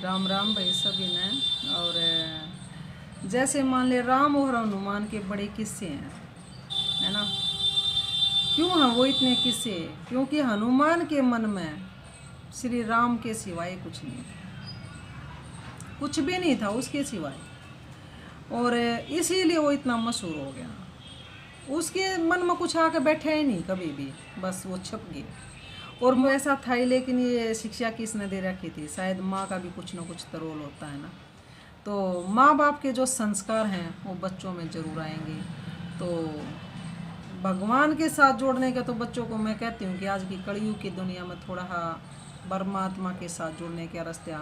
राम राम भाई सभी ने। और जैसे मान ले राम और हनुमान के बड़े किस्से हैं, है ना। क्यों हैं वो इतने किस्से? क्योंकि हनुमान के मन में श्री राम के सिवाय कुछ नहीं था, कुछ भी नहीं था उसके सिवाय। और इसीलिए वो इतना मशहूर हो गया। उसके मन में कुछ आके बैठे ही नहीं कभी भी, बस वो छप गए। और वो ऐसा था ही, लेकिन ये शिक्षा किसने दे रखी थी? शायद माँ का भी कुछ ना कुछ तो रोल होता है ना। तो माँ बाप के जो संस्कार हैं वो बच्चों में ज़रूर आएंगे। तो भगवान के साथ जोड़ने का तो बच्चों को मैं कहती हूँ कि आज की कलयुग की दुनिया में थोड़ा परमात्मा के साथ जुड़ने के रास्ते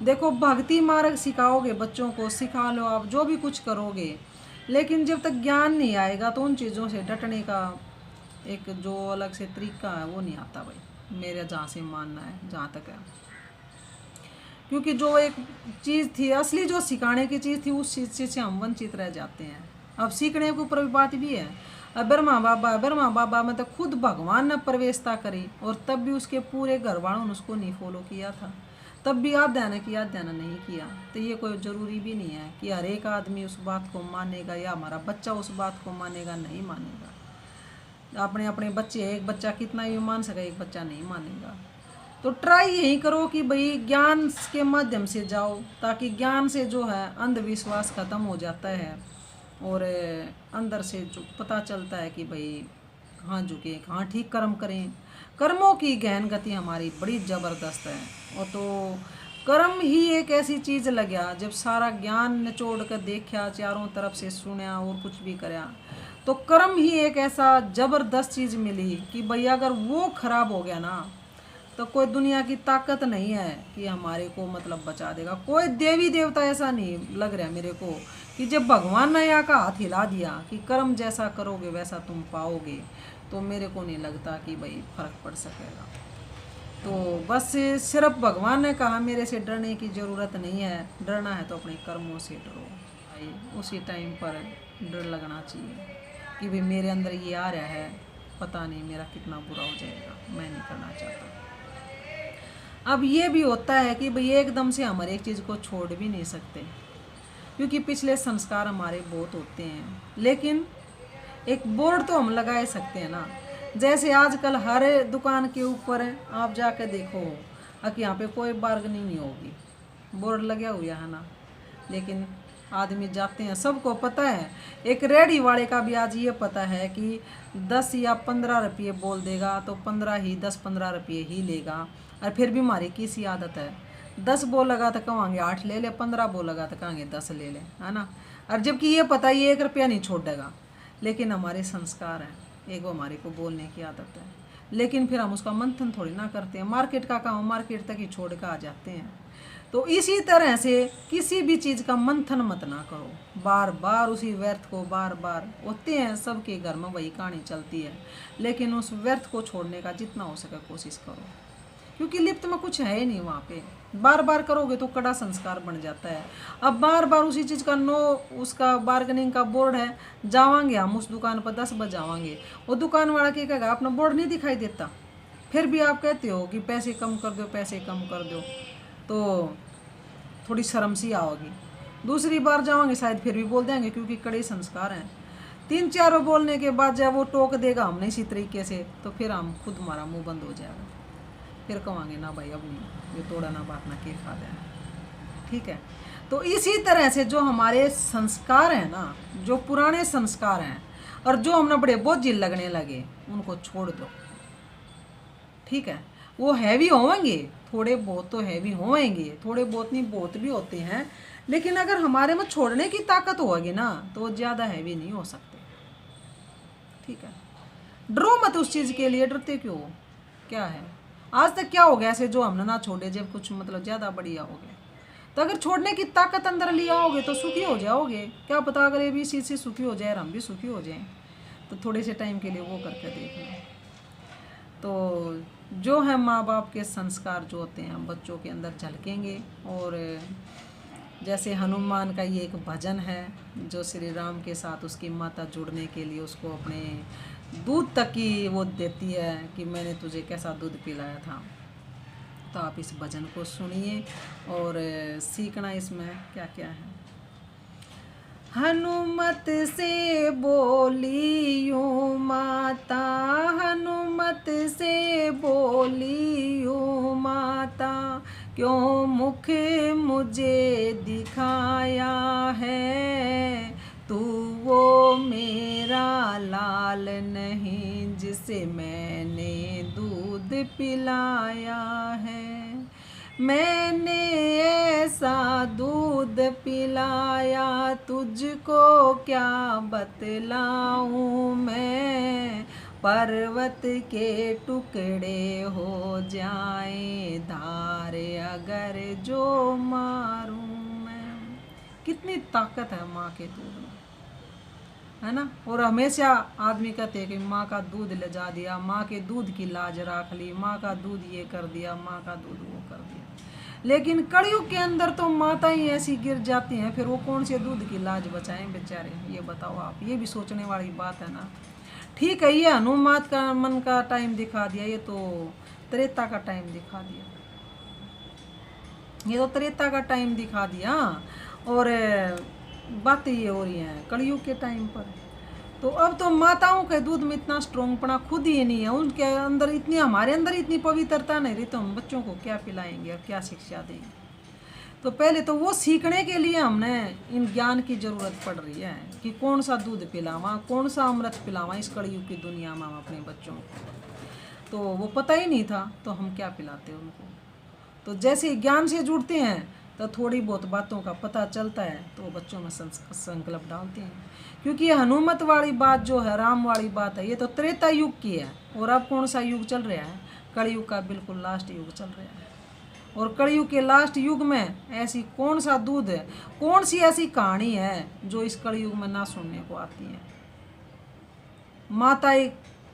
देखो। भक्ति मार्ग सिखाओगे बच्चों को, सिखा लो आप जो भी कुछ करोगे, लेकिन जब तक ज्ञान नहीं आएगा तो उन चीज़ों से डटने का एक जो अलग से तरीका है वो नहीं आता भाई, मेरा जहाँ से मानना है, जहाँ तक है। क्योंकि जो एक चीज़ थी असली, जो सिखाने की चीज़ थी, उस चीज़ से हम वंचित रह जाते हैं। अब सीखने के ऊपर भी बात भी है। अब ब्रह्मा बाबा में तो खुद भगवान ने प्रवेशता करी, और तब भी उसके पूरे घर वालों ने उसको नहीं फॉलो किया था, तब भी आध्यान नहीं किया। तो ये कोई ज़रूरी भी नहीं है कि हर एक आदमी उस बात को मानेगा या हमारा बच्चा उस बात को मानेगा, नहीं मानेगा। अपने अपने बच्चे, एक बच्चा कितना भी मान सके, एक बच्चा नहीं मानेगा। तो ट्राई यही करो कि भाई ज्ञान के माध्यम से जाओ, ताकि ज्ञान से जो है अंधविश्वास ख़त्म हो जाता है, और अंदर से जो पता चलता है कि भाई कहाँ झुके, कहाँ ठीक कर्म करें। कर्मों की गहन गति हमारी बड़ी ज़बरदस्त है। और तो कर्म ही एक ऐसी चीज़ लग्या, जब सारा ज्ञान निचोड़ कर देखा, चारों तरफ से सुना और कुछ भी कराया, तो कर्म ही एक ऐसा ज़बरदस्त चीज़ मिली कि भैया अगर वो खराब हो गया ना, तो कोई दुनिया की ताकत नहीं है कि हमारे को मतलब बचा देगा। कोई देवी देवता ऐसा नहीं लग रहा मेरे को कि जब भगवान ने यहाँ का हाथ हिला दिया कि कर्म जैसा करोगे वैसा तुम पाओगे, तो मेरे को नहीं लगता कि भाई फर्क पड़ सकेगा। तो बस सिर्फ भगवान ने कहा मेरे से डरने की ज़रूरत नहीं है, डरना है तो अपने कर्मों से डरो। भाई उसी टाइम पर डर लगना चाहिए कि भाई मेरे अंदर ये आ रहा है, पता नहीं मेरा कितना बुरा हो जाएगा, मैं नहीं करना चाहता। अब ये भी होता है कि भाई एकदम से हम एक चीज़ को छोड़ भी नहीं सकते, क्योंकि पिछले संस्कार हमारे बहुत होते हैं। लेकिन एक बोर्ड तो हम लगा ही सकते हैं ना। जैसे आजकल हर दुकान के ऊपर आप जाकर देखो कि यहाँ पे कोई बार्गेनिंग नहीं होगी, बोर्ड लगा हुआ है ना। लेकिन आदमी जाते हैं, सबको पता है। एक रेडी वाले का भी आज ये पता है कि 10 या 15 रुपये बोल देगा तो 10-15 रुपये ही लेगा। और फिर भी हमारी किसी आदत है, 10 बोल लगा तो कहेंगे 8 ले ले, 15 बोल लगा तो कहेंगे 10 ले ले, है ना। और जबकि ये पता है ये 1 रुपया नहीं छोड़ेगा। लेकिन हमारे संस्कार हैं, एक वो हमारे को बोलने की आदत है, लेकिन फिर हम उसका मंथन थोड़ी ना करते हैं। मार्केट का काम मार्केट तक ही छोड़ कर आ जाते हैं। तो इसी तरह से किसी भी चीज़ का मंथन मत ना करो, बार बार उसी व्यर्थ को बार बार। होते हैं सबके घर में वही कहानी चलती है, लेकिन उस व्यर्थ को छोड़ने का जितना हो सके कोशिश करो, क्योंकि लिप्त में कुछ है ही नहीं वहाँ पे। बार बार करोगे तो कड़ा संस्कार बन जाता है। अब बार बार उसी चीज़ का नो, उसका बार्गेनिंग का बोर्ड है, जावांगे हम उस दुकान पर 10 बजे जावांगे, वो दुकान वाला क्या कहेगा, अपना बोर्ड नहीं दिखाई देता, फिर भी आप कहते हो कि पैसे कम कर दो, पैसे कम कर दो, तो थोड़ी शर्म सी आओगी। दूसरी बार जाओगे शायद फिर भी बोल देंगे, क्योंकि कड़े संस्कार हैं। 3-4 बोलने के बाद जब वो टोक देगा हमने इसी तरीके से, तो फिर हम खुद हमारा मुंह बंद हो जाएगा। फिर कहेंगे ना भाई अब नहीं, ये तोड़ा ना बात ना के खा देना, ठीक है। तो इसी तरह से जो हमारे संस्कार हैं ना, जो पुराने संस्कार हैं और जो हमने बड़े बोझिल लगने लगे, उनको छोड़ दो, ठीक है। वो हैवी होंगे, थोड़े बहुत तो हैवी होंगे, थोड़े बहुत नहीं बहुत भी होते हैं, लेकिन अगर हमारे में छोड़ने की ताकत होगी ना तो वो ज़्यादा हैवी नहीं हो सकते, ठीक है। डरो मत उस चीज़ के लिए, डरते क्यों? क्या है आज तक क्या हो गया ऐसे जो हमने ना छोड़े, जब कुछ मतलब ज़्यादा बढ़िया हो गया। तो अगर छोड़ने की ताकत अंदर लिया होगे तो सुखी हो जाओगे। क्या पता अगर ये भी इसी से सुखी हो जाए और हम भी सुखी हो जाएं, तो थोड़े से टाइम के लिए वो करके देखना। तो जो है माँ बाप के संस्कार जो होते हैं बच्चों के अंदर झलकेंगे। और जैसे हनुमान का ये एक भजन है जो श्री राम के साथ उसकी माता जुड़ने के लिए उसको अपने दूध तक की वो देती है कि मैंने तुझे कैसा दूध पिलाया था। तो आप इस भजन को सुनिए और सीखना इसमें क्या क्या है। हनुमत से बोली यूं माता, हनुमत से बोली यूं माता, क्यों मुख मुझे दिखाया है, तू वो मेरा लाल नहीं जिसे मैंने दूध पिलाया है। मैंने ऐसा दूध पिलाया तुझको क्या बतलाऊं मैं, पर्वत के टुकड़े हो जाए धार अगर जो मारूं मैं। कितनी ताकत है माँ के दूध में, है ना। और हमेशा आदमी कहते हैं कि माँ का दूध ले जा दिया, माँ के दूध की लाज राख ली, माँ का दूध ये कर दिया, माँ का दूध वो कर दिया। लेकिन कलयुग के अंदर तो माता ही ऐसी गिर जाती हैं, फिर वो कौन से दूध की लाज बचाएं बेचारे, ये बताओ आप। ये भी सोचने वाली बात है ना। ठीक है, ये हनुमान का मन का टाइम दिखा दिया, ये तो त्रेता का टाइम दिखा दिया, ये तो त्रेता का टाइम दिखा दिया। और बातें ये हो रही हैं कलयुग के टाइम पर। तो अब तो माताओं के दूध में इतना स्ट्रोंगपना खुद ही नहीं है, उनके अंदर इतनी, हमारे अंदर इतनी पवित्रता नहीं रही, तो हम बच्चों को क्या पिलाएंगे और क्या शिक्षा देंगे। तो पहले तो वो सीखने के लिए हमने इन ज्ञान की ज़रूरत पड़ रही है कि कौन सा दूध पिलावा, कौन सा अमृत पिलावा इस कलयुग की दुनिया में हम अपने बच्चों को। तो वो पता ही नहीं था, तो हम क्या पिलाते उनको। तो जैसे ज्ञान से जुड़ते हैं तो थोड़ी बहुत बातों का पता चलता है, तो बच्चों में संकल्प डालते हैं। क्योंकि ये हनुमत वाली बात जो है, राम वाली बात है, ये तो त्रेता युग की है। और अब कौन सा युग चल रहा है, कलयुग का बिल्कुल लास्ट युग चल रहा है। और कलयुग के लास्ट युग में ऐसी कौन सा दूध है, कौन सी ऐसी कहानी है जो इस कलयुग में ना सुनने को आती है। माताएं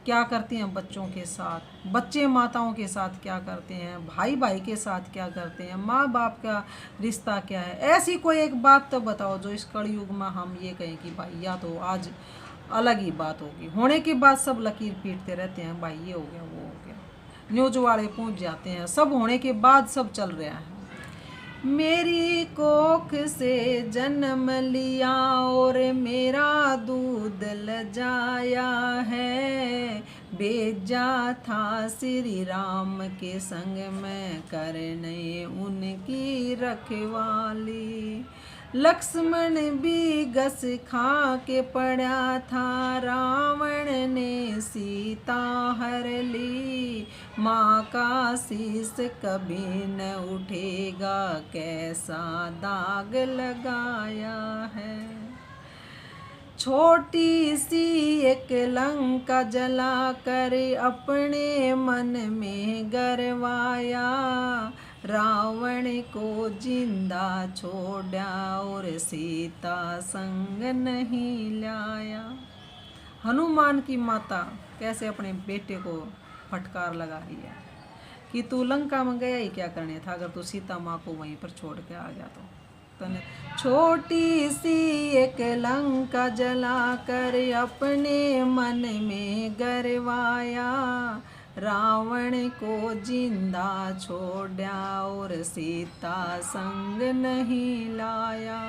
क्या करती हैं बच्चों के साथ, बच्चे माताओं के साथ क्या करते हैं, भाई भाई के साथ क्या करते हैं, माँ बाप का रिश्ता क्या है। ऐसी कोई एक बात तो बताओ जो इस कलयुग में हम ये कहें कि भाई या तो आज अलग ही बात होगी। होने के बाद सब लकीर पीटते रहते हैं, भाई ये हो गया वो हो गया, न्यूज वाले पहुँच जाते हैं, सब होने के बाद सब चल रहा है। मेरी कोख से जन्म लिया और मेरा दूध लजाया है, भेजा था श्री राम के संग में करने उनकी रखवाली। लक्ष्मण भी घस खा के पड़ा था, रावण ने सीता हर ली, माँ का शीस कभी न उठेगा कैसा दाग लगाया है। छोटी सी एक लंका जला कर अपने मन में गरवाया, रावण को जिंदा छोड़ा और सीता संग नहीं लाया। हनुमान की माता कैसे अपने बेटे को फटकार लगा रही है कि तू लंका में गया ही क्या करने था, अगर तू सीता माँ को वहीं पर छोड़ के आ गया तो। छोटी सी एक लंका जला कर अपने मन में गरवाया, रावण को जिंदा छोड़ा और सीता संग नहीं लाया।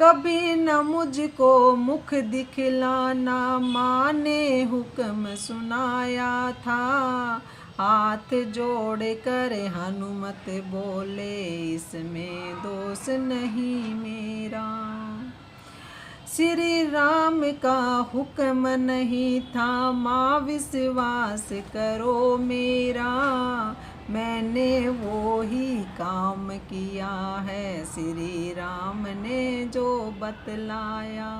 कभी न मुझको मुख दिखलाना माँ ने हुक्म सुनाया था, हाथ जोड़ कर हनुमत बोले इसमें दोष नहीं मेरा। श्री राम का हुक्म नहीं था माँ विश्वास करो मेरा, मैंने वो ही काम किया है श्री राम ने जो बतलाया।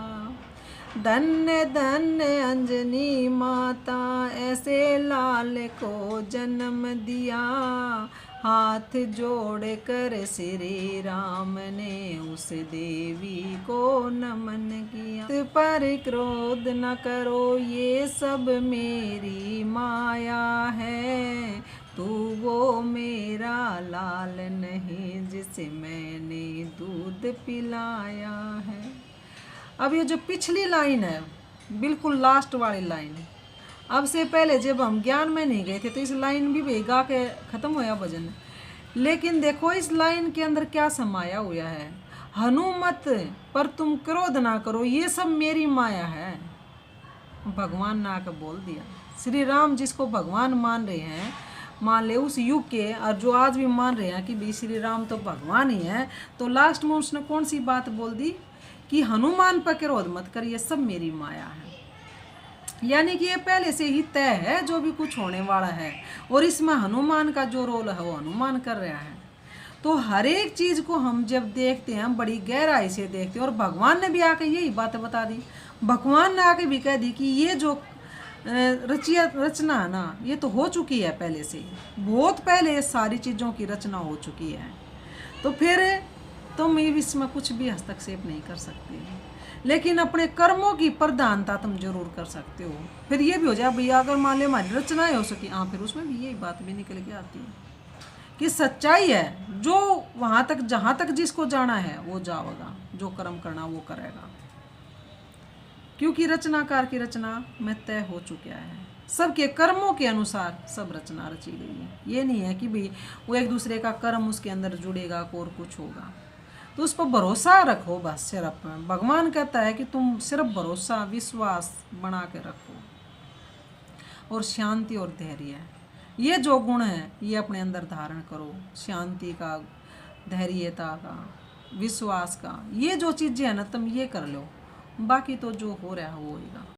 धन्य धन्य अंजनी माता ऐसे लाल को जन्म दिया, हाथ जोड़ कर श्री राम ने उस देवी को नमन किया। पर क्रोध न करो ये सब मेरी माया है, तू वो मेरा लाल नहीं जिसे मैंने दूध पिलाया है। अब ये जो पिछली लाइन है बिल्कुल लास्ट वाली लाइन, अब से पहले जब हम ज्ञान में नहीं गए थे तो इस लाइन भी गा के ख़त्म होया भजन। लेकिन देखो इस लाइन के अंदर क्या समाया हुआ है, हनुमत पर तुम क्रोध ना करो, ये सब मेरी माया है। भगवान ने आकर बोल दिया। श्री राम जिसको भगवान मान रहे हैं, मान ले उस युग के, और जो आज भी मान रहे हैं कि भाई श्री राम तो भगवान ही है, तो लास्ट में उसने कौन सी बात बोल दी कि हनुमान पर क्रोध मत कर, ये सब मेरी माया है। यानी कि ये पहले से ही तय है जो भी कुछ होने वाला है, और इसमें हनुमान का जो रोल है वो हनुमान कर रहा है। तो हर एक चीज़ को हम जब देखते हैं बड़ी गहराई से देखते हैं, और भगवान ने भी आके यही बातें बता दी। भगवान ने आके भी कह दी कि ये जो रचना है ना, ये तो हो चुकी है पहले से, बहुत पहले ये सारी चीज़ों की रचना हो चुकी है। तो फिर तुम इसमें कुछ भी हस्तक्षेप नहीं कर सकते, लेकिन अपने कर्मों की प्रधानता तुम जरूर कर सकते हो। फिर ये भी हो जाए भैया, अगर मान लो हमारी रचनाएं हो सकी, हाँ फिर उसमें भी यही बात भी निकल के आती है कि सच्चाई है, जो वहाँ तक जहाँ तक जिसको जाना है वो जाएगा, जो कर्म करना वो करेगा, क्योंकि रचनाकार की रचना में तय हो चुका है। सबके कर्मों के अनुसार सब रचना रची गई है। ये नहीं है कि भाई वो एक दूसरे का कर्म उसके अंदर जुड़ेगा और कुछ होगा, तो उस पर भरोसा रखो बस। सिर्फ भगवान कहता है कि तुम सिर्फ भरोसा विश्वास बना के रखो, और शांति और धैर्य, ये जो गुण है ये अपने अंदर धारण करो। शांति का, धैर्यता का, विश्वास का, ये जो चीज़ें हैं ना तुम ये कर लो, बाकी तो जो हो रहा है वो होगा।